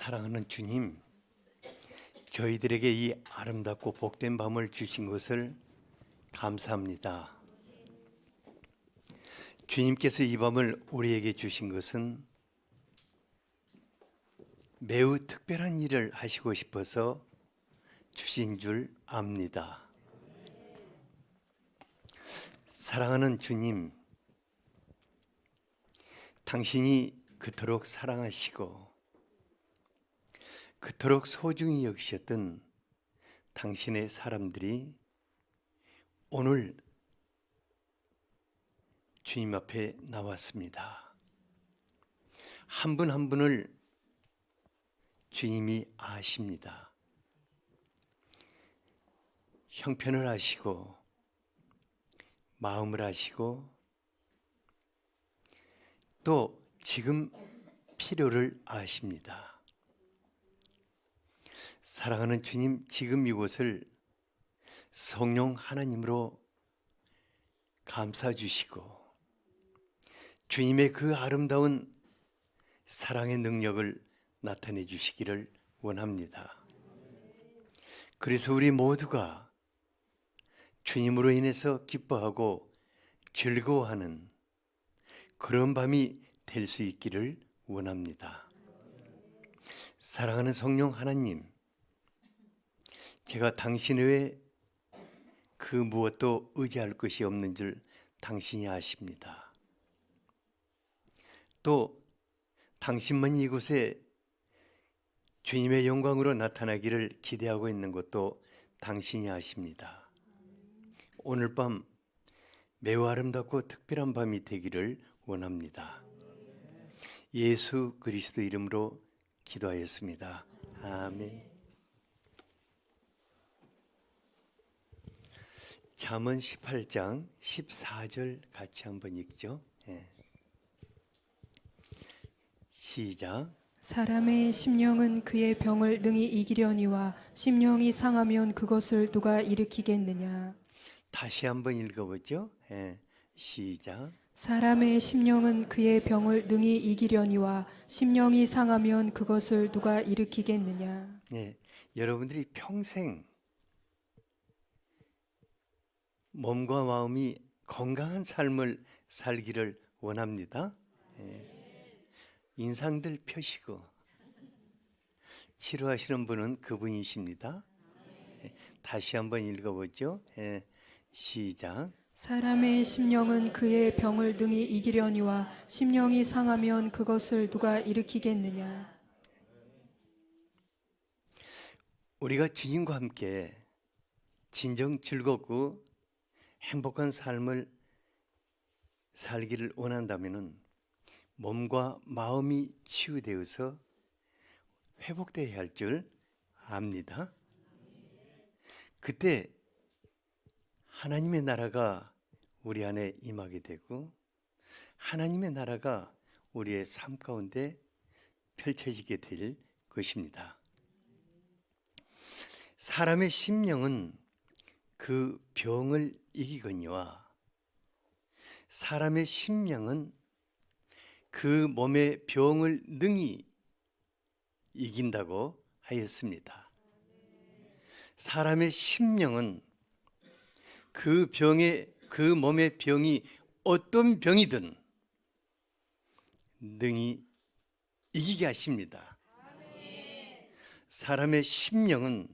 사랑하는 주님, 저희들에게 이 아름답고 복된 밤을 주신 것을 감사합니다. 주님께서 이 밤을 우리에게 주신 것은 매우 특별한 일을 하시고 싶어서 주신 줄 압니다. 사랑하는 주님, 당신이 그토록 사랑하시고 그토록 소중히 여기셨던 당신의 사람들이 오늘 주님 앞에 나왔습니다. 한 분 한 분을 주님이 아십니다. 형편을 아시고 마음을 아시고 또 지금 필요를 아십니다. 사랑하는 주님, 지금 이곳을 성령 하나님으로 감싸 주시고 주님의 그 아름다운 사랑의 능력을 나타내 주시기를 원합니다. 그래서 우리 모두가 주님으로 인해서 기뻐하고 즐거워하는 그런 밤이 될 수 있기를 원합니다. 사랑하는 성령 하나님, 제가 당신 외에 그 무엇도 의지할 것이 없는 줄 당신이 아십니다. 또 당신만이 이곳에 주님의 영광으로 나타나기를 기대하고 있는 것도 당신이 아십니다. 오늘 밤 매우 아름답고 특별한 밤이 되기를 원합니다. 예수 그리스도 이름으로 기도하였습니다. 아멘. 잠언 18장 14절 같이 한번 읽죠. 시작. 사람의 심령은 그의 병을 능히 이기려니와 심령이 상하면 그것을 누가 일으키겠느냐. 다시 한번 읽어보죠. 시작. 사람의 심령은 그의 병을 능히 이기려니와 심령이 상하면 그것을 누가 일으키겠느냐. 여러분들이 평생 몸과 마음이 건강한 삶을 살기를 원합니다. 인상들 펴시고 치료하시는 분은 그분이십니다. 다시 한번 읽어보죠. 시작. 사람의 심령은 그의 병을 능히 이기려니와 심령이 상하면 그것을 누가 일으키겠느냐. 우리가 주님과 함께 진정 즐겁고 행복한 삶을 살기를 원한다면 몸과 마음이 치유되어서 회복되어야 할 줄 압니다. 그때 하나님의 나라가 우리 안에 임하게 되고 하나님의 나라가 우리의 삶 가운데 펼쳐지게 될 것입니다. 사람의 심령은 그 병을 이기거니와 사람의 심령은 그 몸의 병을 능히 이긴다고 하였습니다. 사람의 심령은 그 몸의 병이 어떤 병이든 능히 이기게 하십니다. 사람의 심령은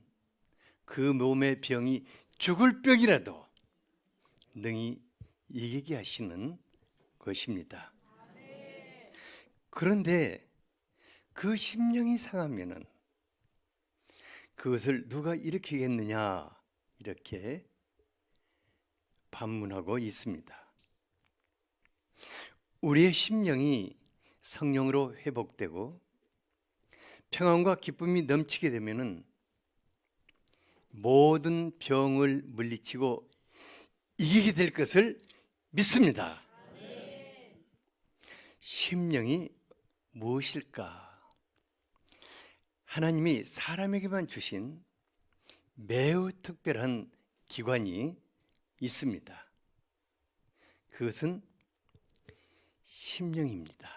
그 몸의 병이 죽을 병이라도 능히 이기게 하시는 것입니다. 그런데 그 심령이 상하면은 그것을 누가 일으키겠느냐 이렇게 반문하고 있습니다. 우리의 심령이 성령으로 회복되고 평안과 기쁨이 넘치게 되면은 모든 병을 물리치고 이기게 될 것을 믿습니다. 심령이 무엇일까? 하나님이 사람에게만 주신 매우 특별한 기관이 있습니다. 그것은 심령입니다.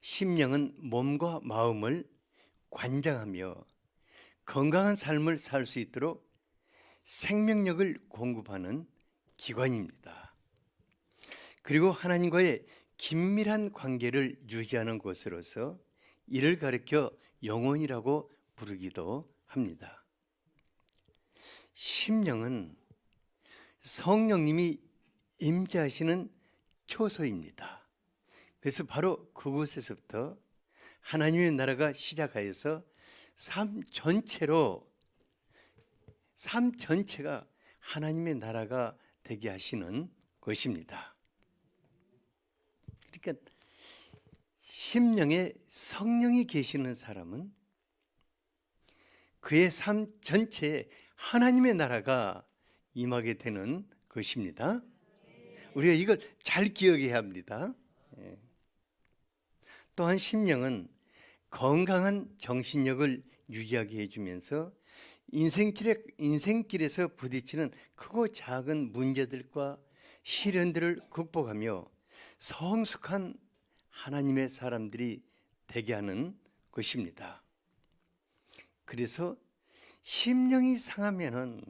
심령은 몸과 마음을 관장하며 건강한 삶을 살 수 있도록 생명력을 공급하는 기관입니다. 그리고 하나님과의 긴밀한 관계를 유지하는 곳으로서 이를 가리켜 영혼이라고 부르기도 합니다. 심령은 성령님이 임재하시는 초소입니다. 그래서 바로 그곳에서부터 하나님의 나라가 시작하여서 삶 전체가 하나님의 나라가 되게 하시는 것입니다. 그러니까 심령에 성령이 계시는 사람은 그의 삶 전체에 하나님의 나라가 임하게 되는 것입니다. 우리가 이걸 잘 기억해야 합니다. 또한 심령은 건강한 정신력을 유지하게 해주면서 인생길에서 부딪히는 크고 작은 문제들과 시련들을 극복하며 성숙한 하나님의 사람들이 되게 하는 것입니다. 그래서 심령이 상하면은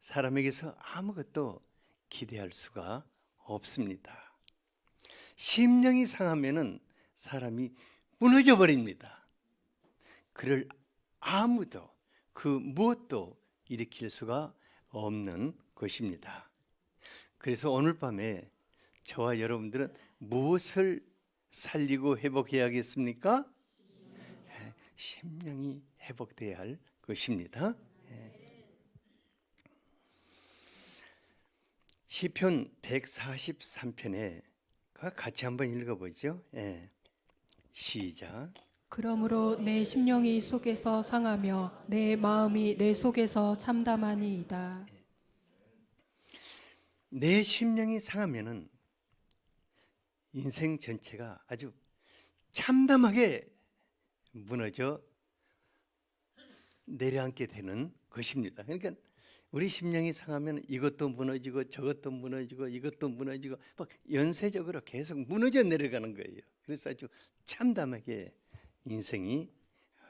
사람에게서 아무것도 기대할 수가 없습니다. 심령이 상하면은 사람이 무너져 버립니다. 그를 아무도 그 무엇도 일으킬 수가 없는 것입니다. 그래서 오늘 밤에 저와 여러분들은 무엇을 살리고 회복해야겠습니까? 심령이 회복돼야 할 것입니다. 시편 143편에 같이 한번 읽어보죠. 시작. 그러므로 내 심령이 속에서 상하며 내 마음이 내 속에서 참담하니이다. 내 심령이 상하면은 인생 전체가 아주 참담하게 무너져 내려앉게 되는 것입니다. 그러니까 우리 심령이 상하면 이것도 무너지고 저것도 무너지고 이것도 무너지고 막 연쇄적으로 계속 무너져 내려가는 거예요. 그래서 아주 참담하게 인생이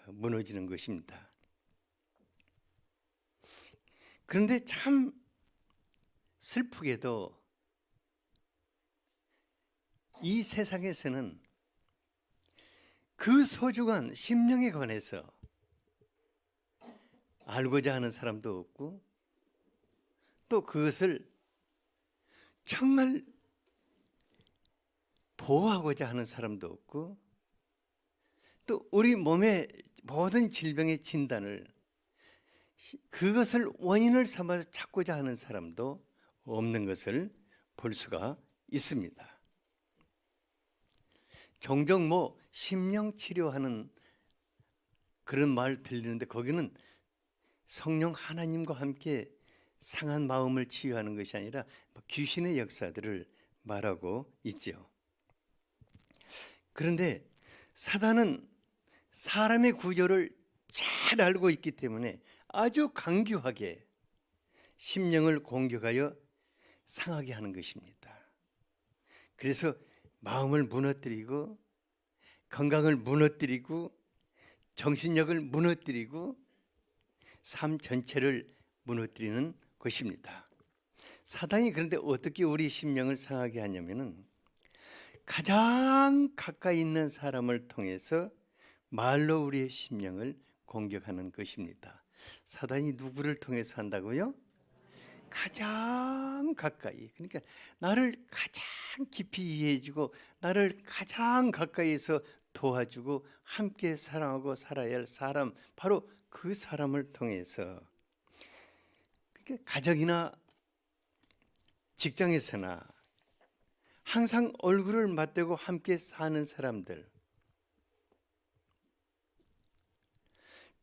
무너지는 것입니다. 그런데 참 슬프게도 이 세상에서는 그 소중한 심령에 관해서 알고자 하는 사람도 없고 또 그것을 정말 보호하고자 하는 사람도 없고 또 우리 몸의 모든 질병의 진단을 그것을 원인을 삼아서 찾고자 하는 사람도 없는 것을 볼 수가 있습니다. 종종 심령 치료하는 그런 말 들리는데 거기는 성령 하나님과 함께 상한 마음을 치유하는 것이 아니라 귀신의 역사들을 말하고 있죠. 그런데 사단은 사람의 구조를 잘 알고 있기 때문에 아주 강교하게 심령을 공격하여 상하게 하는 것입니다. 그래서 마음을 무너뜨리고 건강을 무너뜨리고 정신력을 무너뜨리고 삶 전체를 무너뜨리는 것입니다. 사단이 그런데 어떻게 우리 심령을 상하게 하냐면은 가장 가까이 있는 사람을 통해서 말로 우리의 심령을 공격하는 것입니다. 사단이 누구를 통해서 한다고요? 가장 가까이, 그러니까 나를 가장 깊이 이해해주고 나를 가장 가까이에서 도와주고 함께 사랑하고 살아야 할 사람, 바로 그 사람을 통해서, 그러니까 가정이나 직장에서나 항상 얼굴을 맞대고 함께 사는 사람들,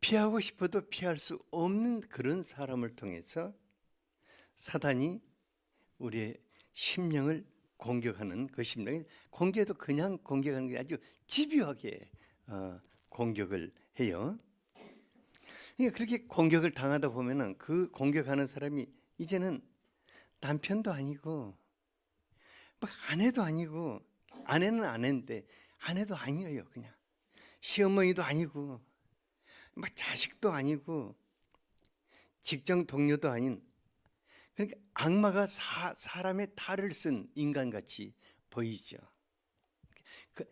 피하고 싶어도 피할 수 없는 그런 사람을 통해서 사단이 우리의 심령을 공격하는 것입니다. 공격도 그냥 공격하는 게 아주 집요하게 공격을 해요. 그러니까 그렇게 공격을 당하다 보면은 그 공격하는 사람이 이제는 남편도 아니고 아내도 아니고, 아내는 아내인데 아내도 아니에요. 그냥 시어머니도 아니고 뭐 자식도 아니고 직장 동료도 아닌, 그러니까 악마가 사람의 탈을 쓴 인간같이 보이죠.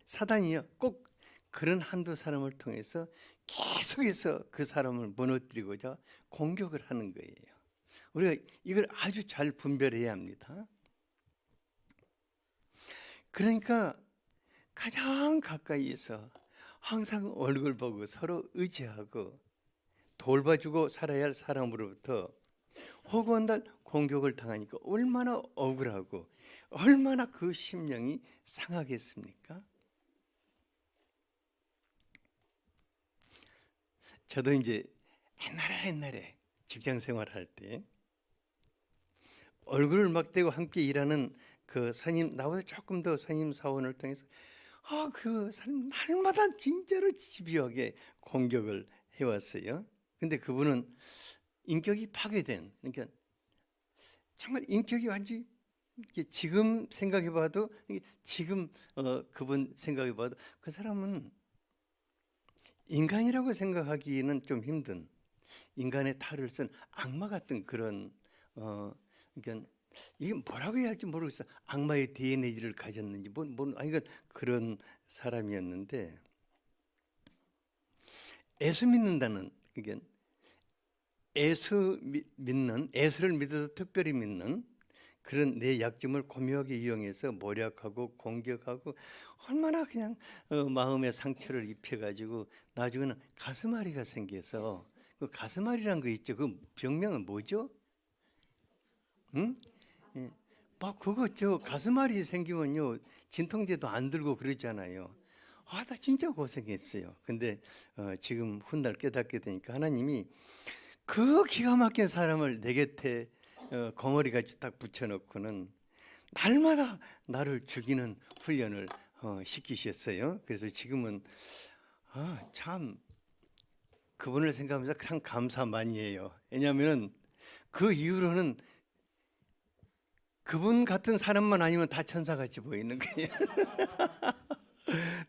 사단이요 꼭 그런 한두 사람을 통해서 계속해서 그 사람을 무너뜨리고자 공격을 하는 거예요. 우리가 이걸 아주 잘 분별해야 합니다. 그러니까 가장 가까이에서 항상 얼굴 보고 서로 의지하고 돌봐주고 살아야 할 사람으로부터 허구한 공격을 당하니까 얼마나 억울하고 얼마나 그 심령이 상하겠습니까? 저도 이제 옛날에 직장 생활할 때 얼굴을 막대고 함께 일하는 그 선임, 나보다 조금 더 선임 사원을 통해서 그 사람 날마다 진짜로 집요하게 공격을 해왔어요. 근데 그분은 인격이 파괴된, 그러니까 정말 인격이 완전히 지금 생각해봐도 지금 그분 생각해봐도 그 사람은 인간이라고 생각하기는 좀 힘든 인간의 탈을 쓴 악마 같은 그런 그러니까 이게 뭐라고 해야 할지 모르겠어. 악마의 DNA를 가졌는지 그런 사람이었는데, 예수 믿는다는, 그러니까 예수를 믿어도 특별히 믿는 그런 내 약점을 고묘하게 이용해서 모략하고 공격하고 얼마나 그냥 마음의 상처를 입혀가지고 나중에는 가슴앓이가 생겨서, 그 가슴앓이란 거 있죠. 그 병명은 뭐죠? 응? 예. 막 그거 가슴앓이 생기면요 진통제도 안 들고 그러잖아요. 나 진짜 고생했어요. 근데 지금 훗날 깨닫게 되니까 하나님이 그 기가 막힌 사람을 내 곁에 거머리같이 딱 붙여놓고는 날마다 나를 죽이는 훈련을 시키셨어요. 그래서 지금은 참 그분을 생각하면서 참 감사 많이 해요. 왜냐하면 그 이후로는 그분 같은 사람만 아니면 다 천사같이 보이는 거예요.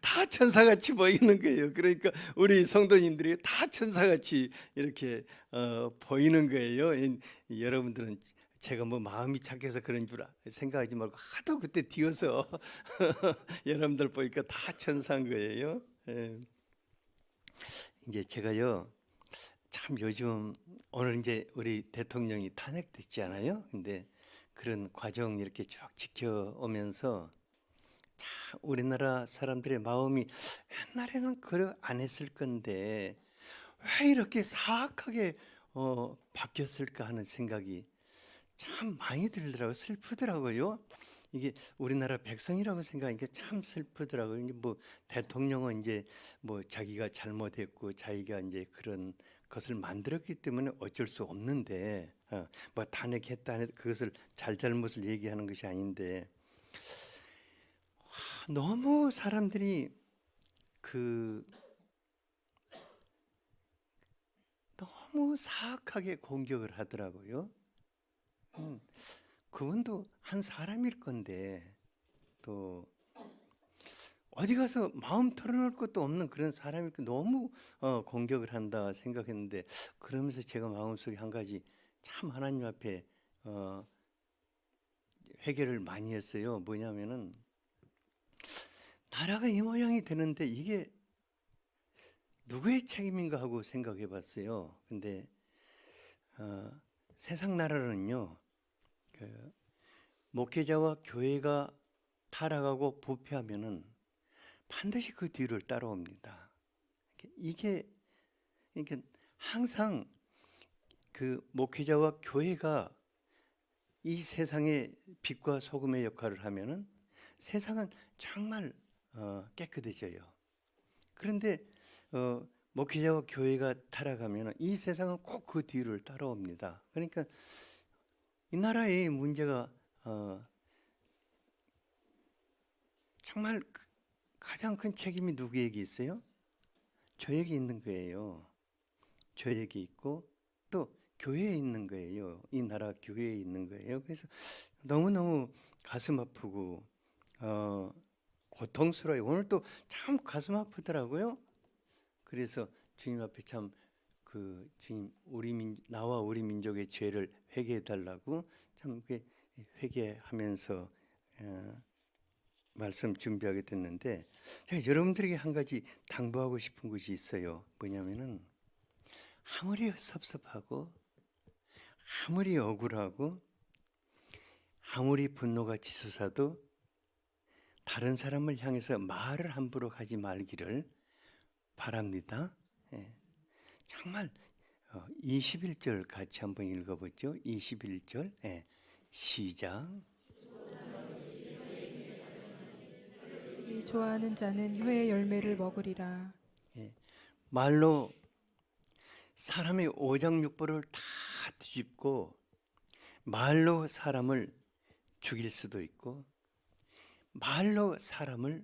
다 천사같이 보이는 거예요. 그러니까 우리 성도님들이 다 천사같이 이렇게 보이는 거예요. 여러분들은 제가 뭐 마음이 착해서 그런 줄 생각하지 말고 하도 그때 뒤어서 여러분들 보니까 다 천사인 거예요. 예. 이제 제가요 참 요즘 오늘 이제 우리 대통령이 탄핵됐잖아요. 근데 그런 과정 이렇게 쭉 지켜오면서 참 우리나라 사람들의 마음이 옛날에는 그래 안 했을 건데 왜 이렇게 사악하게 바뀌었을까 하는 생각이 참 많이 들더라고요. 슬프더라고요. 이게 우리나라 백성이라고 생각하니까 참 슬프더라고요. 이제 뭐 대통령은 이제 뭐 자기가 잘못했고 자기가 이제 그런 것을 만들었기 때문에 어쩔 수 없는데 뭐 탄핵했다 그것을 잘못을 얘기하는 것이 아닌데 너무 사람들이 너무 사악하게 공격을 하더라고요. 그분도 한 사람일 건데 또 어디 가서 마음 털어놓을 것도 없는 그런 사람이 너무 공격을 한다 생각했는데, 그러면서 제가 마음속에 한 가지 참 하나님 앞에 회개를 많이 했어요. 뭐냐면은 나라가 이 모양이 되는데 이게 누구의 책임인가 하고 생각해 봤어요. 근데 세상 나라는요 목회자와 교회가 타락하고 부패하면은 반드시 그 뒤를 따라옵니다. 이게 그러니까 항상 그 목회자와 교회가 이 세상의 빛과 소금의 역할을 하면은 세상은 정말 깨끗해져요. 그런데 목회자와 교회가 타락하면은 이 세상은 꼭 그 뒤를 따라옵니다. 그러니까 이 나라의 문제가 정말 가장 큰 책임이 누구에게 있어요? 저에게 있는 거예요. 저에게 있고 또 교회에 있는 거예요. 이 나라 교회에 있는 거예요. 그래서 너무너무 가슴 아프고 고통스러워요. 오늘 또 참 가슴 아프더라고요. 그래서 주님 앞에 참 그 주님 나와 우리 민족의 죄를 회개해 달라고 참 회개하면서 말씀 준비하게 됐는데, 제가 여러분들에게 한 가지 당부하고 싶은 것이 있어요. 뭐냐면은 아무리 섭섭하고 아무리 억울하고 아무리 분노가 치솟아도 다른 사람을 향해서 말을 함부로 하지 말기를 바랍니다. 예. 정말 21절 같이 한번 읽어보죠. 21절 시작. 이 좋아하는 자는 혀의 열매를 먹으리라. 말로 사람의 오장육부를 다 뒤집고 말로 사람을 죽일 수도 있고 말로 사람을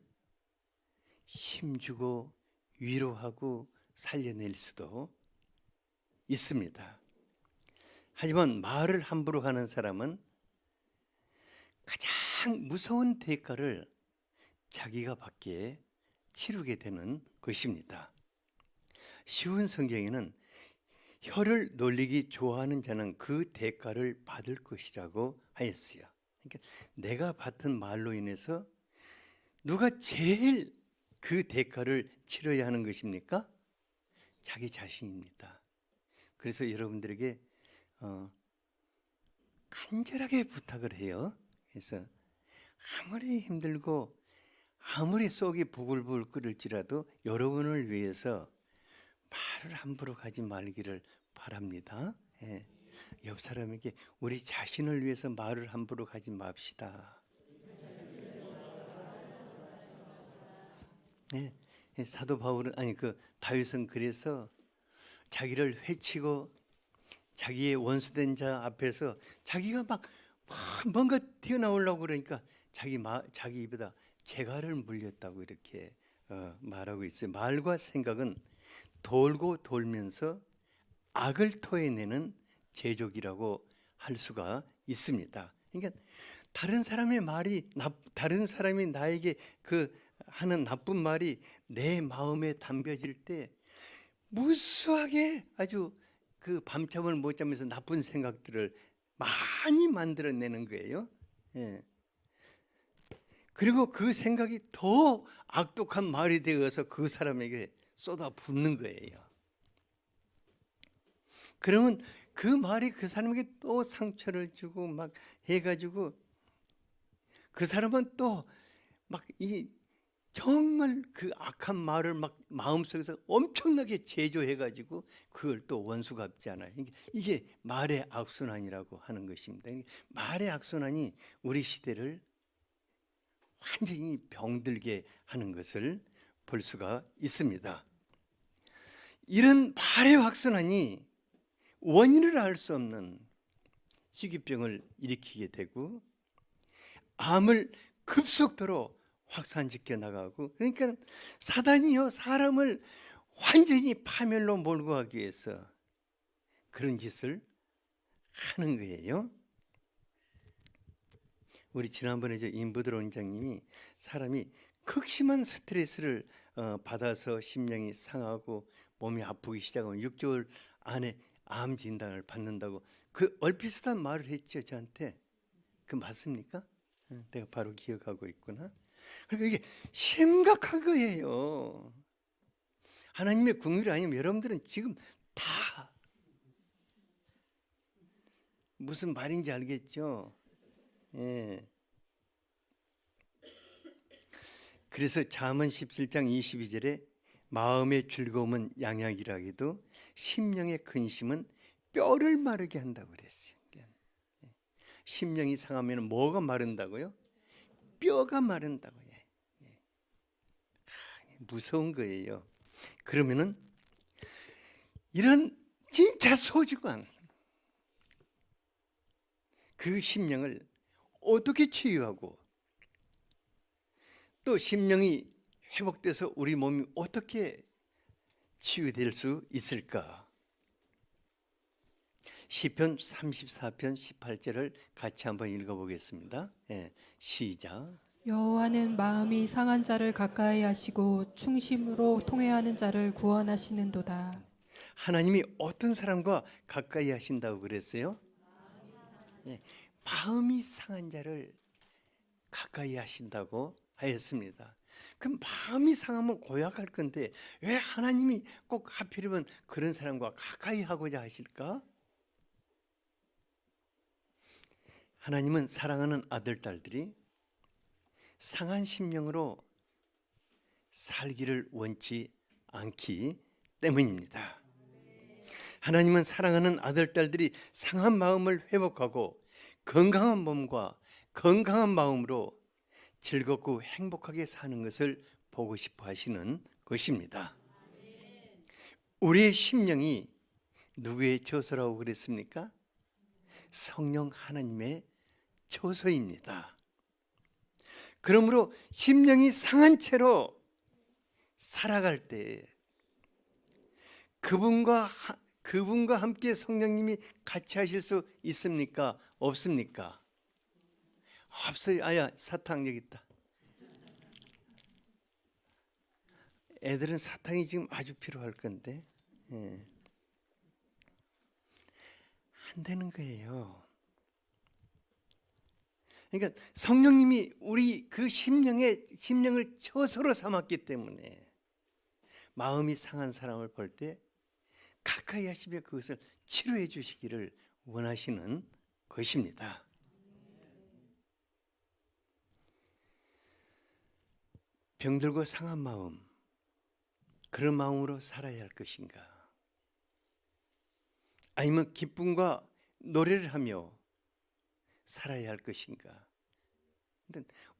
힘주고 위로하고 살려낼 수도 있습니다. 하지만 말을 함부로 하는 사람은 가장 무서운 대가를 자기가 받기에 치르게 되는 것입니다. 쉬운 성경에는 혀를 놀리기 좋아하는 자는 그 대가를 받을 것이라고 하였어요. 그러니까 내가 받은 말로 인해서 누가 제일 그 대가를 치러야 하는 것입니까? 자기 자신입니다. 그래서 여러분들에게 간절하게 부탁을 해요. 그래서 아무리 힘들고 아무리 속이 부글부글 끓을지라도 여러분을 위해서 말을 함부로 하지 말기를 바랍니다. 옆 사람에게 우리 자신을 위해서 말을 함부로 하지 맙시다. 사도 바울은 다윗은 그래서 자기를 해치고 자기의 원수된 자 앞에서 자기가 막 뭔가 튀어나오려고 그러니까 자기 입에다 재갈을 물렸다고 이렇게 말하고 있어요. 말과 생각은 돌고 돌면서 악을 토해내는 제족이라고 할 수가 있습니다. 그러니까 다른 사람이 나에게 하는 나쁜 말이 내 마음에 담겨질 때 무수하게 아주 밤잠을 못 자면서 나쁜 생각들을 많이 만들어내는 거예요. 그리고 그 생각이 더 악독한 말이 되어서 그 사람에게 쏟아붓는 거예요. 그러면 그 말이 그 사람에게 또 상처를 주고 막 해가지고 그 사람은 또 막 정말 그 악한 말을 막 마음속에서 엄청나게 제조해가지고 그걸 또 원수 갚잖아요. 이게 말의 악순환이라고 하는 것입니다. 말의 악순환이 우리 시대를 완전히 병들게 하는 것을 볼 수가 있습니다. 이런 말의 악순환이 원인을 알 수 없는 희귀병을 일으키게 되고 암을 급속도로 확산시켜 나가고, 그러니까 사단이요 사람을 완전히 파멸로 몰고 가기 위해서 그런 짓을 하는 거예요. 우리 지난번에 임부들 원장님이 사람이 극심한 스트레스를 받아서 심령이 상하고 몸이 아프기 시작하면 6개월 안에 암 진단을 받는다고 얼비슷한 말을 했죠 저한테. 그 맞습니까? 내가 바로 기억하고 있구나. 그러니까 이게 심각한 거예요. 하나님의 긍휼이 아니면 여러분들은 지금 다 무슨 말인지 알겠죠? 그래서 잠언 17장 22절에 마음의 즐거움은 양약이라기도 심령의 근심은 뼈를 마르게 한다고 그랬어요. 심령이 상하면 뭐가 마른다고요? 뼈가 마른다고요. 무서운 거예요. 그러면은 이런 진짜 소중한 그 심령을 어떻게 치유하고 또 심령이 회복돼서 우리 몸이 어떻게 치유될 수 있을까? 시편 34편 18절을 같이 한번 읽어보겠습니다. 시작. 여호와는 마음이 상한 자를 가까이 하시고 충심으로 통회하는 자를 구원하시는도다. 하나님이 어떤 사람과 가까이 하신다고 그랬어요? 예, 마음이 상한 자를 가까이 하신다고 하였습니다. 그럼 마음이 상하면 고약할 건데 왜 하나님이 꼭 하필이면 그런 사람과 가까이 하고자 하실까? 하나님은 사랑하는 아들, 딸들이 상한 심령으로 살기를 원치 않기 때문입니다. 하나님은 사랑하는 아들, 딸들이 상한 마음을 회복하고 건강한 몸과 건강한 마음으로 즐겁고 행복하게 사는 것을 보고 싶어 하시는 것입니다. 우리의 심령이 누구의 처소라고 그랬습니까? 성령 하나님의 처소입니다. 그러므로 심령이 상한 채로 살아갈 때 그분과 함께 성령님이 같이 하실 수 있습니까? 없습니까? 없어요. 아야, 사탕 여기 있다. 애들은 사탕이 지금 아주 필요할 건데 안 되는 거예요. 그러니까 성령님이 우리 그 심령을 처소로 삼았기 때문에 마음이 상한 사람을 볼 때 가까이 하시며 그것을 치료해 주시기를 원하시는 것입니다. 병들고 상한 마음, 그런 마음으로 살아야 할 것인가? 아니면 기쁨과 노래를 하며 살아야 할 것인가?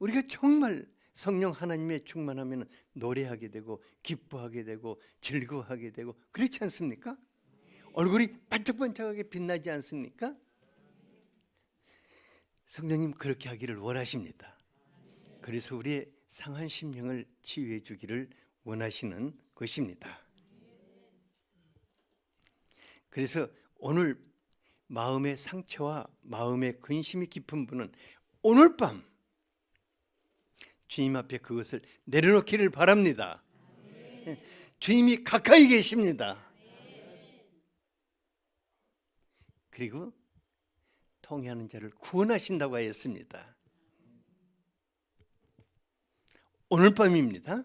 우리가 정말 성령 하나님의 충만하면 노래하게 되고 기뻐하게 되고 즐거워하게 되고 그렇지 않습니까? 얼굴이 반짝반짝하게 빛나지 않습니까? 성령님 그렇게 하기를 원하십니다. 그래서 우리의 상한 심령을 치유해 주기를 원하시는 것입니다. 그래서 오늘 마음의 상처와 마음의 근심이 깊은 분은 오늘 밤 주님 앞에 그것을 내려놓기를 바랍니다. 주님이 가까이 계십니다. 그리고 통회하는 자를 구원하신다고 하였습니다. 오늘 밤입니다.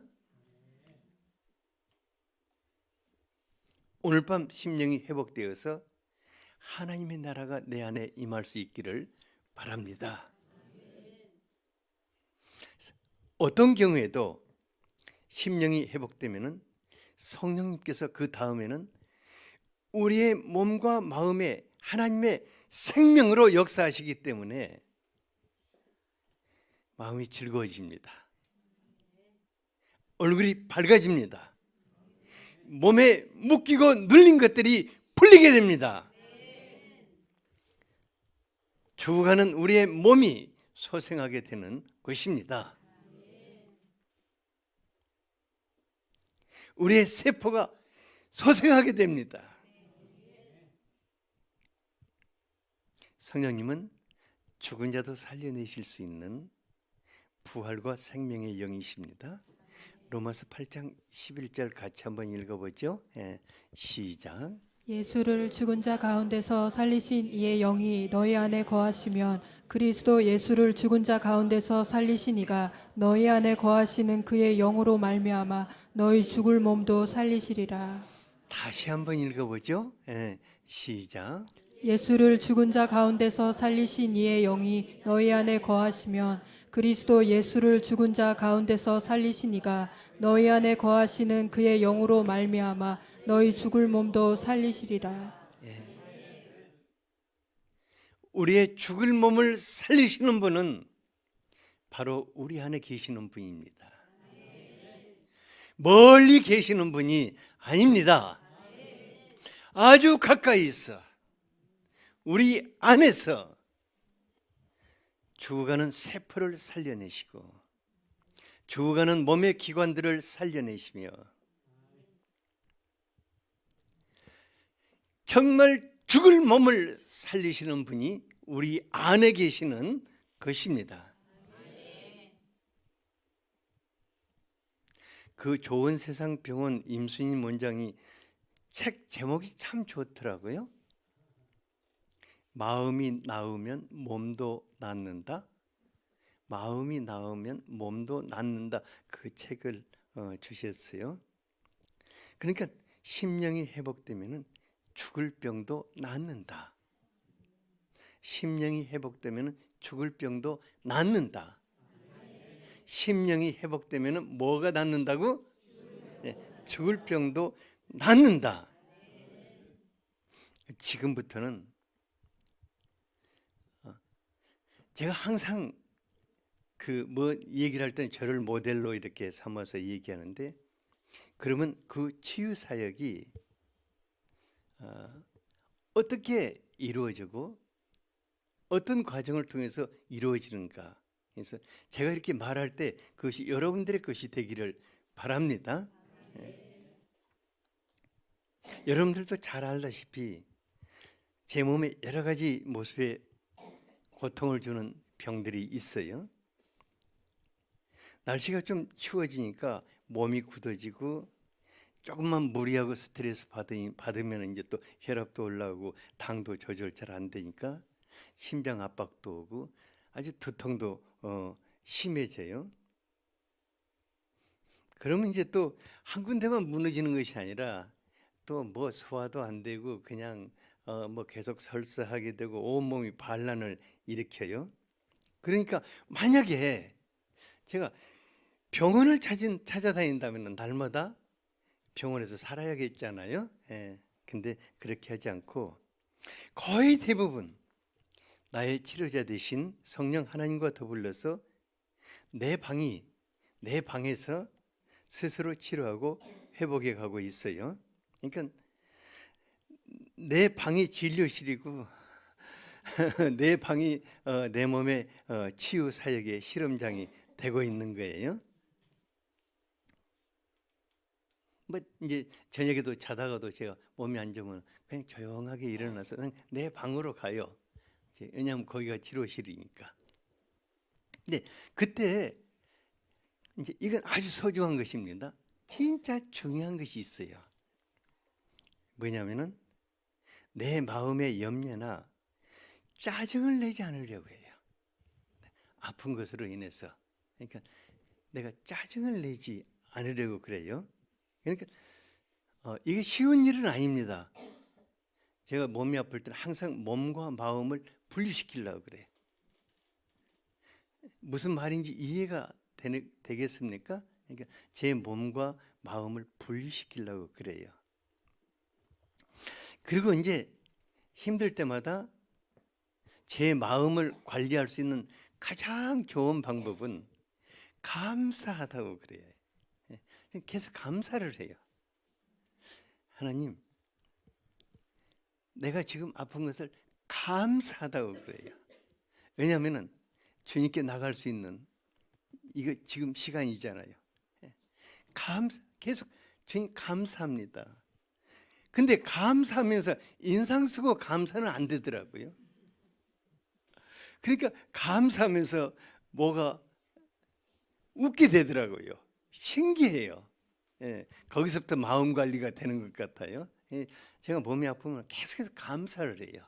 오늘 밤 심령이 회복되어서 하나님의 나라가 내 안에 임할 수 있기를 바랍니다. 어떤 경우에도 심령이 회복되면은 성령님께서 그 다음에는 우리의 몸과 마음에 하나님의 생명으로 역사하시기 때문에 마음이 즐거워집니다. 얼굴이 밝아집니다. 몸에 묶이고 눌린 것들이 풀리게 됩니다. 죽어가는 우리의 몸이 소생하게 되는 것입니다. 우리의 세포가 소생하게 됩니다. 성령님은 죽은 자도 살려내실 수 있는 부활과 생명의 영이십니다. 로마서 8장 11절 같이 한번 읽어보죠. 시작. 예수를 죽은 자 가운데서 살리신 이의 영이 너희 안에 거하시면 그리스도 예수를 죽은 자 가운데서 살리신 이가 너희 안에 거하시는 그의 영으로 말미암아 너희 죽을 몸도 살리시리라. 다시 한번 읽어보죠. 시작. 예수를 죽은 자 가운데서 살리신 이의 영이 너희 안에 거하시면 그리스도 예수를 죽은 자 가운데서 살리신 이가 너희 안에 거하시는 그의 영으로 말미암아 너희 죽을 몸도 살리시리라. 우리의 죽을 몸을 살리시는 분은 바로 우리 안에 계시는 분입니다. 멀리 계시는 분이 아닙니다. 아주 가까이 있어 우리 안에서 죽어가는 세포를 살려내시고 죽어가는 몸의 기관들을 살려내시며 정말 죽을 몸을 살리시는 분이 우리 안에 계시는 것입니다. 그 좋은 세상 병원 임순인 원장이 책 제목이 참 좋더라고요. 마음이 나으면 몸도 낫는다. 마음이 나으면 몸도 낫는다. 그 책을 주셨어요. 그러니까 심령이 회복되면은 죽을 병도 낫는다. 심령이 회복되면은 죽을 병도 낫는다. 심령이 회복되면은 뭐가 낫는다고? 죽을 병도 낫는다. 지금부터는 제가 항상 그 뭐 얘기를 할 때는 저를 모델로 이렇게 삼아서 얘기하는데, 그러면 그 치유 사역이 어떻게 이루어지고 어떤 과정을 통해서 이루어지는가. 그래서 제가 이렇게 말할 때 그것이 여러분들의 것이 되기를 바랍니다. 여러분들도 잘 알다시피 제 몸에 여러 가지 모습의 고통을 주는 병들이 있어요. 날씨가 좀 추워지니까 몸이 굳어지고, 조금만 무리하고 스트레스 받으면 이제 또 혈압도 올라오고 당도 조절 잘 안 되니까 심장 압박도 오고 아주 두통도 심해져요. 그러면 이제 또 한 군데만 무너지는 것이 아니라 또 뭐 소화도 안 되고 그냥 뭐 계속 설사하게 되고 온몸이 반란을 일으켜요. 그러니까 만약에 제가 병원을 찾아다닌다면 날마다 병원에서 살아야겠잖아요. 근데 그렇게 하지 않고 거의 대부분 나의 치료자 대신 성령 하나님과 더불어서 내 방에서 스스로 치료하고 회복해 가고 있어요. 그러니까 내 방이 진료실이고 내 방이 내 몸의 치유 사역의 실험장이 되고 있는 거예요. 뭐 이제 저녁에도 자다가도 제가 몸이 안 좋으면 그냥 조용하게 일어나서 그냥 내 방으로 가요. 왜냐하면 거기가 치료실이니까. 근데 그때 이제 이건 아주 소중한 것입니다. 진짜 중요한 것이 있어요. 뭐냐면은 내 마음의 염려나 짜증을 내지 않으려고 해요. 아픈 것으로 인해서. 그러니까 내가 짜증을 내지 않으려고 그래요. 그러니까 이게 쉬운 일은 아닙니다. 제가 몸이 아플 때는 항상 몸과 마음을 분리시키려고 그래요. 무슨 말인지 이해가 되겠습니까? 그러니까 제 몸과 마음을 분리시키려고 그래요. 그리고 이제 힘들 때마다 제 마음을 관리할 수 있는 가장 좋은 방법은 감사하다고 그래요. 계속 감사를 해요. 하나님, 내가 지금 아픈 것을 감사하다고 그래요. 왜냐하면 주님께 나갈 수 있는 이거 지금 시간이잖아요. 계속 주님 감사합니다. 근데 감사하면서 인상 쓰고 감사는 안 되더라고요. 그러니까 감사하면서 뭐가 웃게 되더라고요. 신기해요. 거기서부터 마음 관리가 되는 것 같아요. 제가 몸이 아프면 계속해서 감사를 해요.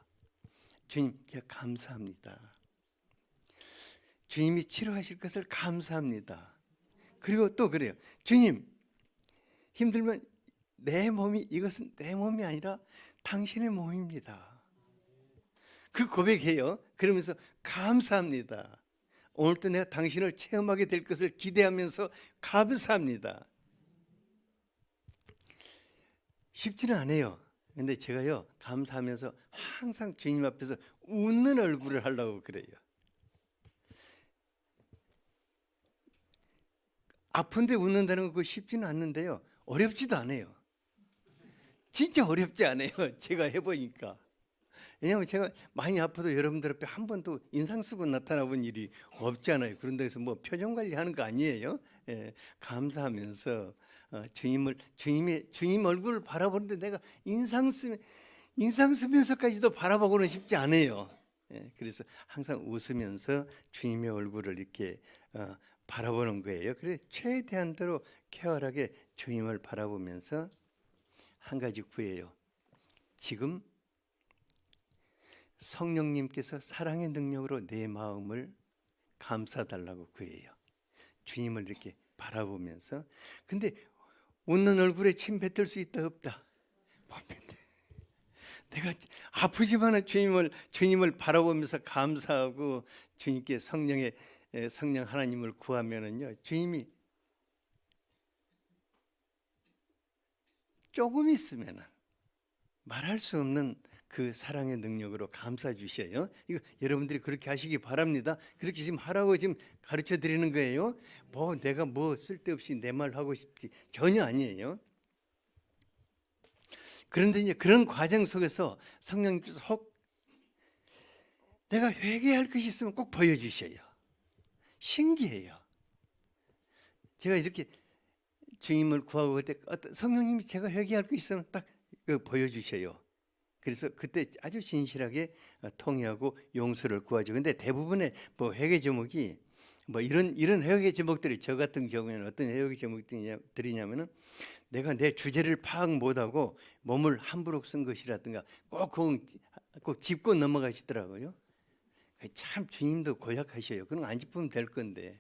주님, 제가 감사합니다. 주님이 치료하실 것을 감사합니다. 그리고 또 그래요. 주님, 힘들면 이것은 내 몸이 아니라 당신의 몸입니다. 그 고백해요. 그러면서 감사합니다. 오늘도 내가 당신을 체험하게 될 것을 기대하면서 감사합니다. 쉽지는 않아요. 근데 제가요, 감사하면서 항상 주님 앞에서 웃는 얼굴을 하려고 그래요. 아픈데 웃는다는 거 그거 쉽지는 않는데요. 어렵지도 않아요. 진짜 어렵지 않아요. 제가 해보니까. 왜냐하면 제가 많이 아파도 여러분들 앞에 한 번도 인상 쓰고 나타나 본 일이 없잖아요. 그런 데서 뭐 표정 관리하는 거 아니에요. 감사하면서 주님 얼굴을 바라보는데 내가 인상 쓰면서까지도 바라보고는 싶지 않아요. 그래서 항상 웃으면서 주님의 얼굴을 이렇게 바라보는 거예요. 그래서 최대한대로 쾌활하게 주님을 바라보면서 한 가지 구해요. 지금 성령님께서 사랑의 능력으로 내 마음을 감싸달라고 구해요. 주님을 이렇게 바라보면서. 근데 웃는 얼굴에 침 뱉을 수 있다 없다? 못 뱉네. 내가 아프지만은 주님을 바라보면서 감사하고 주님께 성령 하나님을 구하면은요, 주님이 조금 있으면은 말할 수 없는 그 사랑의 능력으로 감싸 주셔요. 이거 여러분들이 그렇게 하시기 바랍니다. 그렇게 지금 하라고 지금 가르쳐 드리는 거예요. 내가 쓸데없이 내 말 하고 싶지 전혀 아니에요. 그런데 이제 그런 과정 속에서 성령님께서 혹 내가 회개할 것이 있으면 꼭 보여주셔요. 신기해요. 제가 이렇게 주님을 구하고 할 때 성령님이 제가 회개할 거 있으면 딱 보여주셔요. 그래서 그때 아주 진실하게 통회하고 용서를 구하죠. 근데 대부분의 회개 제목이 이런 회개 제목들이, 저 같은 경우에는 어떤 회개 제목들이냐면은 내가 내 주제를 파악 못하고 몸을 함부로 쓴 것이라든가 꼭 짚고 넘어가시더라고요. 참 주님도 고약하셔요. 그런 거 안 짚으면 될 건데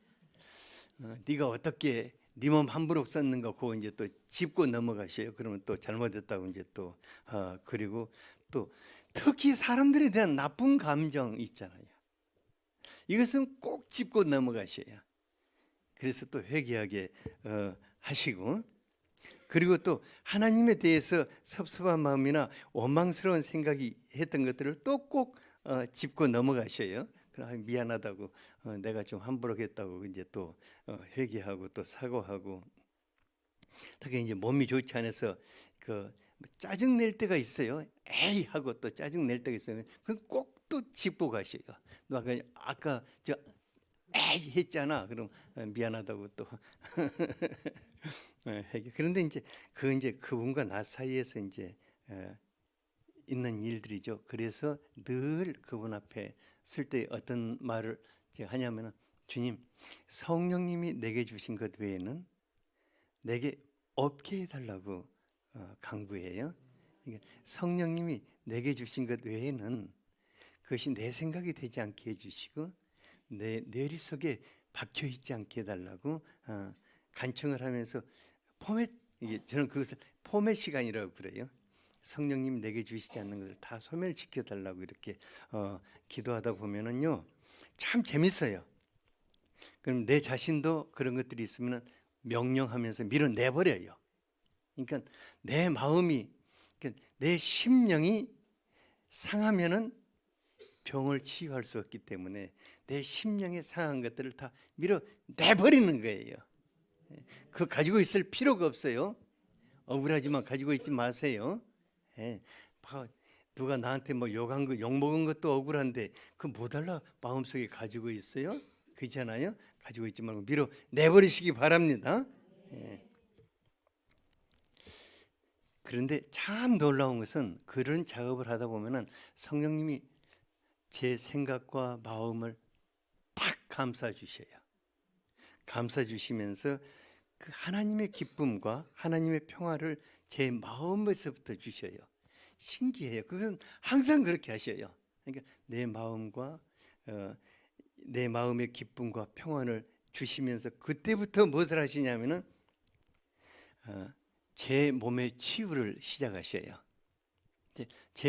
네가 어떻게 네 몸 함부로 썼는가 그거 이제 또 짚고 넘어가셔요. 그러면 또 잘못했다고 이제 또 그리고 또 특히 사람들에 대한 나쁜 감정 있잖아요. 이것은 꼭 짚고 넘어가셔야. 그래서 또 회개하게 하시고, 그리고 또 하나님에 대해서 섭섭한 마음이나 원망스러운 생각이 했던 것들을 또 꼭 짚고 넘어가셔요. 미안하다고 내가 좀 함부로 했다고 이제 또 회개하고 또 사과하고. 특히 이제 몸이 좋지 않아서 짜증 낼 때가 있어요. 에이 하고 또 짜증 낼 때가 있어요. 그럼 꼭 또 짚고 가셔요. 너 아까 저 에이 했잖아. 그럼 미안하다고 또 회개. 그런데 이제 그분과 나 사이에서 이제 있는 일들이죠. 그래서 늘 그분 앞에 쓸 때 어떤 말을 제가 하냐면은, 주님, 성령님이 내게 주신 것 외에는 내게 없게 해달라고 간구해요. 그러니까 성령님이 내게 주신 것 외에는 그것이 내 생각이 되지 않게 해주시고 내 뇌리 속에 박혀 있지 않게 해달라고 간청을 하면서 저는 그것을 포맷 시간이라고 그래요. 성령님 내게 주시지 않는 것을 다 소멸시켜 달라고 이렇게 기도하다 보면은요, 참 재밌어요. 그럼 내 자신도 그런 것들이 있으면 명령하면서 밀어내버려요. 그러니까 내 마음이, 그러니까 내 심령이 상하면은 병을 치유할 수 없기 때문에 내 심령에 상한 것들을 다 밀어내버리는 거예요. 그거 가지고 있을 필요가 없어요. 억울하지만 가지고 있지 마세요. 누가 나한테 욕한 거, 욕 먹은 것도 억울한데 그 뭐 달라 마음속에 가지고 있어요? 그렇잖아요. 가지고 있지 말고 밀어내버리시기 바랍니다. 그런데 참 놀라운 것은 그런 작업을 하다 보면은 성령님이 제 생각과 마음을 탁 감싸 주셔요. 감싸 주시면서 그 하나님의 기쁨과 하나님의 평화를 제 마음에서부터 주셔요. 신기해요. 그건 항상 그렇게 하셔요. 그러니까 내 마음과 내 마음의 기쁨과 평안을 주시면서 그때부터 무엇을 하시냐면은 제 몸의 치유를 시작하셔요.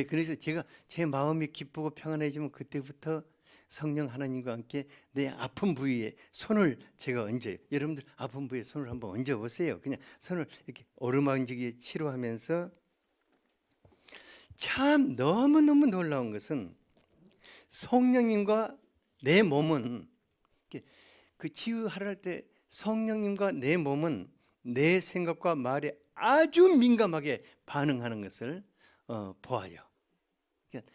그래서 제가 제 마음이 기쁘고 평안해지면 그때부터 성령 하나님과 함께 내 아픈 부위에 손을 제가 얹어요. 여러분들 아픈 부위에 손을 한번 얹어 보세요. 그냥 손을 이렇게 어루만지게 치료하면서. 참 너무너무 놀라운 것은 성령님과 내 몸은, 그 치유하려 할 때 성령님과 내 몸은 내 생각과 말에 아주 민감하게 반응하는 것을 보아요. 그러니까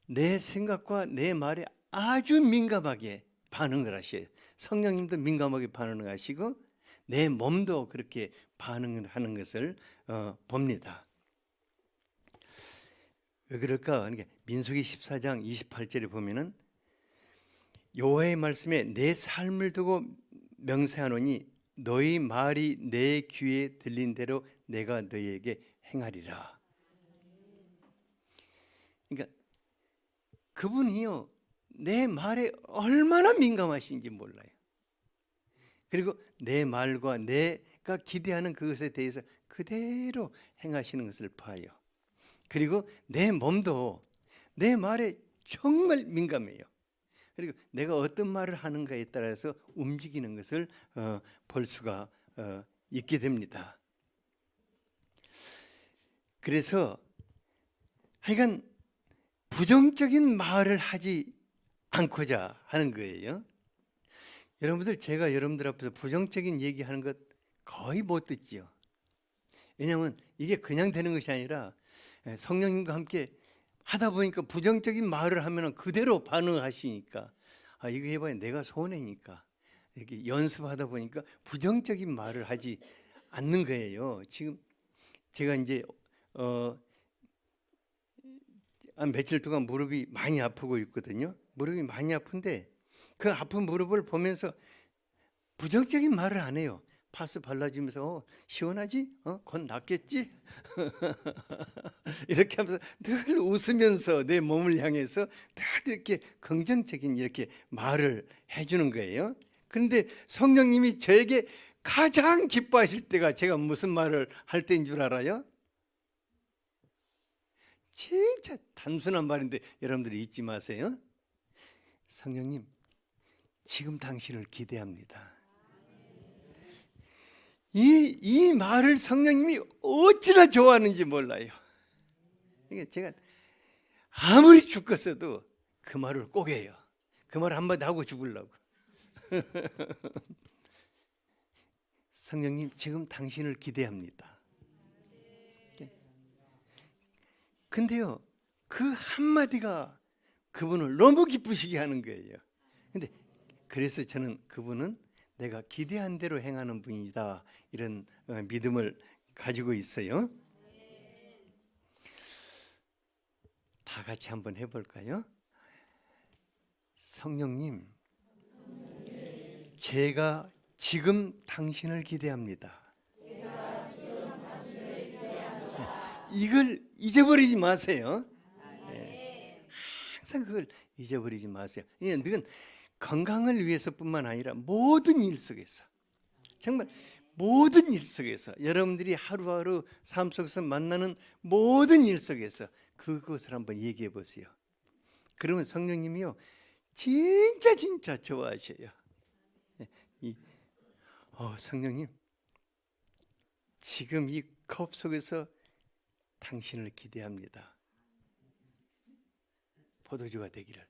내 생각과 내 말에 아주 민감하게 반응을 하셔요. 성령님도 민감하게 반응을 하시고 내 몸도 그렇게 반응을 하는 것을 봅니다. 왜 그럴까? 그러니까 민수기 14장 28절에 보면은 여호와의 말씀에 내 삶을 두고 명세하노니 너희 말이 내 귀에 들린 대로 내가 너희에게 행하리라. 그러니까 그분이요 내 말에 얼마나 민감하신지 몰라요. 그리고 내 말과 내가 기대하는 그것에 대해서 그대로 행하시는 것을 봐요. 그리고 내 몸도 내 말에 정말 민감해요. 그리고 내가 어떤 말을 하는가에 따라서 움직이는 것을 볼 수가 있게 됩니다. 그래서 하여간 부정적인 말을 하지 않고자 하는 거예요. 여러분들 제가 여러분들 앞에서 부정적인 얘기하는 것 거의 못 듣지요. 왜냐하면 이게 그냥 되는 것이 아니라 성령님과 함께 하다 보니까 부정적인 말을 하면 그대로 반응하시니까 이거 해봐야 내가 손해니까 이렇게 연습하다 보니까 부정적인 말을 하지 않는 거예요. 지금 제가 이제 한 며칠 동안 무릎이 많이 아프고 있거든요. 무릎이 많이 아픈데 그 아픈 무릎을 보면서 부정적인 말을 안 해요. 파스 발라주면서 시원하지? 곧 낫겠지? 이렇게 하면서 늘 웃으면서 내 몸을 향해서 늘 이렇게 긍정적인 이렇게 말을 해주는 거예요. 그런데 성령님이 저에게 가장 기뻐하실 때가 제가 무슨 말을 할 때인 줄 알아요? 진짜 단순한 말인데 여러분들이 잊지 마세요. 성령님, 지금 당신을 기대합니다. 이 말을 성령님이 어찌나 좋아하는지 몰라요. 그러니까 제가 아무리 죽겠어도 그 말을 꼭 해요. 그 말 한마디 하고 죽으려고. 성령님, 지금 당신을 기대합니다. 근데요, 그 한마디가 그분을 너무 기쁘시게 하는 거예요. 근데 그래서 저는 그분은 내가 기대한 대로 행하는 분이다, 이런 믿음을 가지고 있어요. 다 같이 한번 해볼까요? 성령님, 제가 지금 당신을 기대합니다. 이걸 잊어버리지 마세요. 항상 그걸 잊어버리지 마세요. 이건 건강을 위해서뿐만 아니라 모든 일 속에서, 정말 모든 일 속에서, 여러분들이 하루하루 삶 속에서 만나는 모든 일 속에서 그것을 한번 얘기해 보세요. 그러면 성령님이요 진짜 좋아하셔요. 성령님, 지금 이 컵 속에서 당신을 기대합니다. 포도주가 되기를.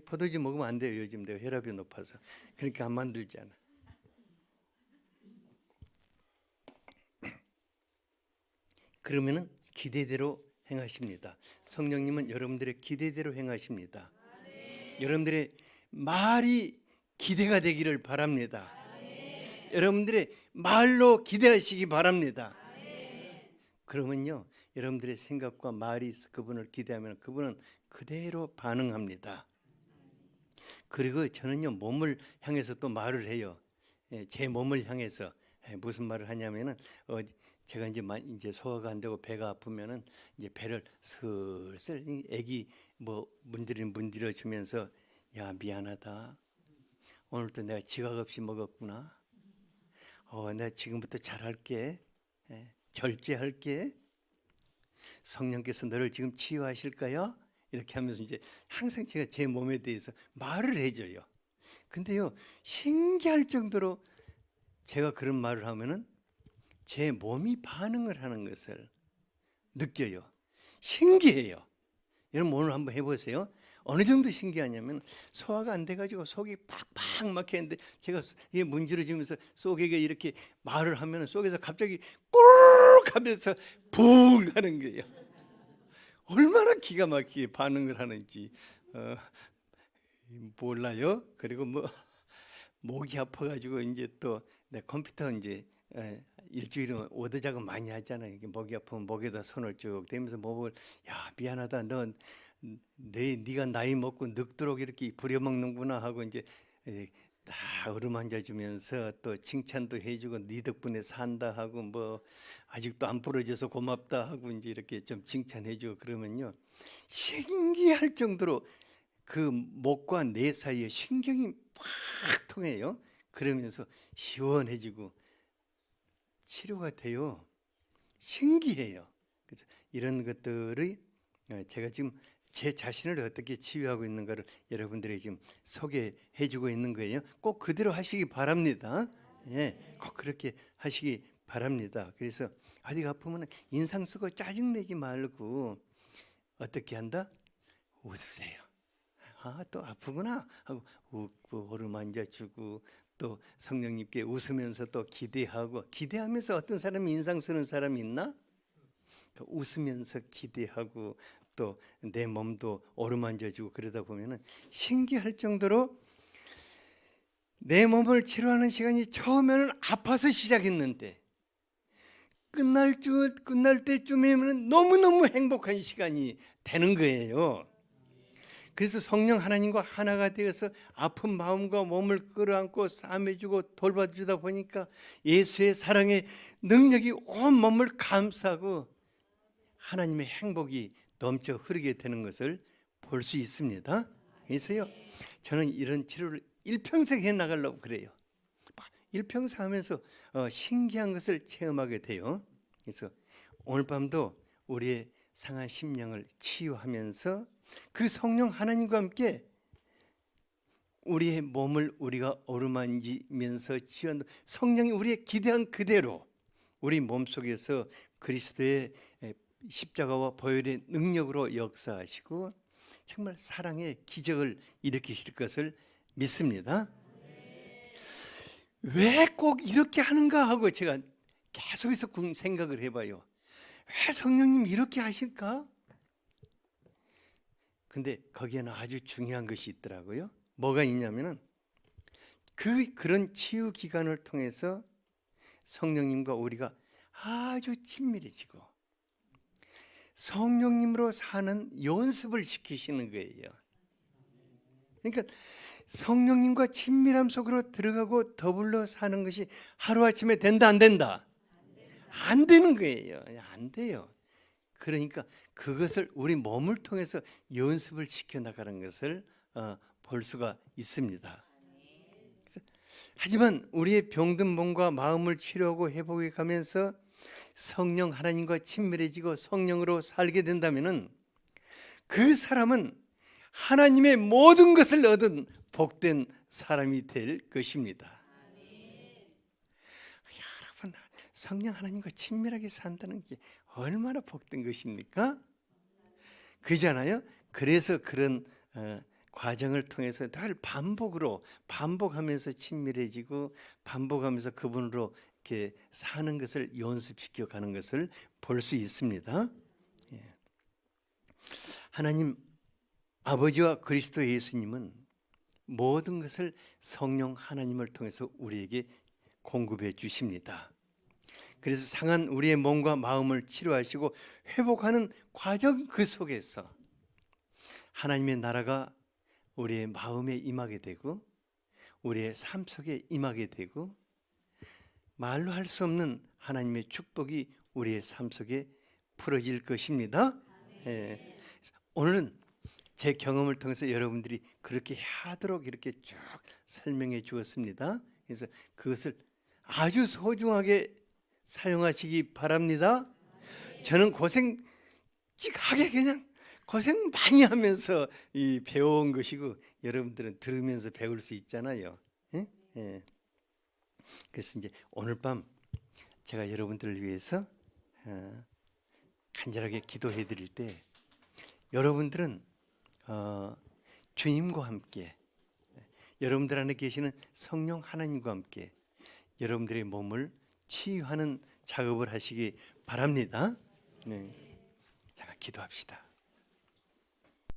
포도주 먹으면 안 돼요. 요즘 내가 혈압이 높아서. 그러니까 안 만들잖아. 그러면은 기대대로 행하십니다. 성령님은 여러분들의 기대대로 행하십니다. 여러분들의 말이 기대가 되기를 바랍니다. 여러분들의 말로 기대하시기 바랍니다. 그러면요, 여러분들의 생각과 말이 그분을 기대하면 그분은 그대로 반응합니다. 그리고 저는요, 몸을 향해서 또 말을 해요. 제 몸을 향해서 무슨 말을 하냐면은 제가 이제 소화가 안 되고 배가 아프면은 이제 배를 슬슬 애기 문드려 주면서, 야, 미안하다. 오늘도 내가 지각 없이 먹었구나. 내가 지금부터 잘할게. 절제할게. 성령께서 너를 지금 치유하실까요? 이렇게 하면서 이제 항상 제가 제 몸에 대해서 말을 해줘요. 근데요, 신기할 정도로 제가 그런 말을 하면은 제 몸이 반응을 하는 것을 느껴요. 신기해요. 여러분 오늘 한번 해보세요. 어느 정도 신기하냐면 소화가 안 돼가지고 속이 팍팍 막히는데 제가 이게 문지러지면서 속에게 이렇게 말을 하면 속에서 갑자기 꿀 하면서 붕 하는 거예요. 얼마나 기가 막히게 반응을 하는지 몰라요. 그리고 목이 아파가지고 이제 또 내 컴퓨터 이제 일주일에 오더 작업 많이 하잖아요. 목이 아프면 목에다 손을 쭉 대면서 목을, 야, 미안하다. 넌 네가 나이 먹고 늙도록 이렇게 부려먹는구나 하고 이제 다 어루만져 주면서 또 칭찬도 해주고 네 덕분에 산다 하고 뭐 아직도 안 부러져서 고맙다 하고 이제 이렇게 좀 칭찬해주고 그러면요, 신기할 정도로 그 목과 뇌 사이에 신경이 팍 통해요. 그러면서 시원해지고 치료가 돼요. 신기해요. 그래서 이런 것들이 제가 지금 제 자신을 어떻게 치유하고 있는가를 여러분들이 지금 소개해주고 있는 거예요. 꼭 그대로 하시기 바랍니다. 예, 꼭 그렇게 하시기 바랍니다. 그래서 어디가 아프면 인상 쓰고 짜증내지 말고 어떻게 한다? 웃으세요. 아, 또 아프구나 하고 웃고 어루만져주고 또 성령님께 웃으면서 또 기대하면서 어떤 사람이 인상 쓰는 사람이 있나? 웃으면서 기대하고 또 내 몸도 어루만져주고 그러다 보면은 신기할 정도로 내 몸을 치료하는 시간이 처음에는 아파서 시작했는데 끝날 때쯤이면 너무너무 행복한 시간이 되는 거예요. 그래서 성령 하나님과 하나가 되어서 아픈 마음과 몸을 끌어안고 싸매주고 돌봐주다 보니까 예수의 사랑의 능력이 온 몸을 감싸고 하나님의 행복이 넘쳐 흐르게 되는 것을 볼 수 있습니다. 그래서요, 저는 이런 치료를 일평생 해나가려고 그래요. 일평생 하면서 신기한 것을 체험하게 돼요. 그래서 오늘 밤도 우리의 상한 심령을 치유하면서 그 성령 하나님과 함께 우리의 몸을 우리가 어루만지면서 치유한 성령이 우리의 기대한 그대로 우리 몸속에서 그리스도의 십자가와 보혈의 능력으로 역사하시고 정말 사랑의 기적을 일으키실 것을 믿습니다. 왜 꼭 이렇게 하는가 하고 제가 계속해서 생각을 해봐요. 왜 성령님 이렇게 하실까? 근데 거기에는 아주 중요한 것이 있더라고요. 뭐가 있냐면은 그런 치유 기간을 통해서 성령님과 우리가 아주 친밀해지고 성령님으로 사는 연습을 시키시는 거예요. 그러니까 성령님과 친밀함 속으로 들어가고 더불어 사는 것이 하루아침에 된다 안 된다? 안 되는 거예요. 안 돼요. 그러니까 그것을 우리 몸을 통해서 연습을 시켜나가는 것을 볼 수가 있습니다. 하지만 우리의 병든 몸과 마음을 치료하고 회복해 가면서 성령 하나님과 친밀해지고 성령으로 살게 된다면은 그 사람은 하나님의 모든 것을 얻은 복된 사람이 될 것입니다. 여러분, 성령 하나님과 친밀하게 산다는 게 얼마나 복된 것입니까? 그잖아요. 그래서 그런 과정을 통해서 늘 반복하면서 친밀해지고 반복하면서 그분으로 이렇게 사는 것을 연습시켜 가는 것을 볼 수 있습니다. 하나님 아버지와 그리스도 예수님은 모든 것을 성령 하나님을 통해서 우리에게 공급해 주십니다. 그래서 상한 우리의 몸과 마음을 치료하시고 회복하는 과정 그 속에서 하나님의 나라가 우리의 마음에 임하게 되고 우리의 삶 속에 임하게 되고 말로 할 수 없는 하나님의 축복이 우리의 삶 속에 풀어질 것입니다. 오늘은 제 경험을 통해서 여러분들이 그렇게 하도록 이렇게 쭉 설명해 주었습니다. 그래서 그것을 아주 소중하게 사용하시기 바랍니다. 저는 고생하게 그냥 고생 많이 하면서 배워온 것이고 여러분들은 들으면서 배울 수 있잖아요. 그래서 이제 오늘 밤 제가 여러분들을 위해서 간절하게 기도해 드릴 때 여러분들은 주님과 함께 여러분들 안에 계시는 성령 하나님과 함께 여러분들의 몸을 치유하는 작업을 하시기 바랍니다. 자, 기도합시다.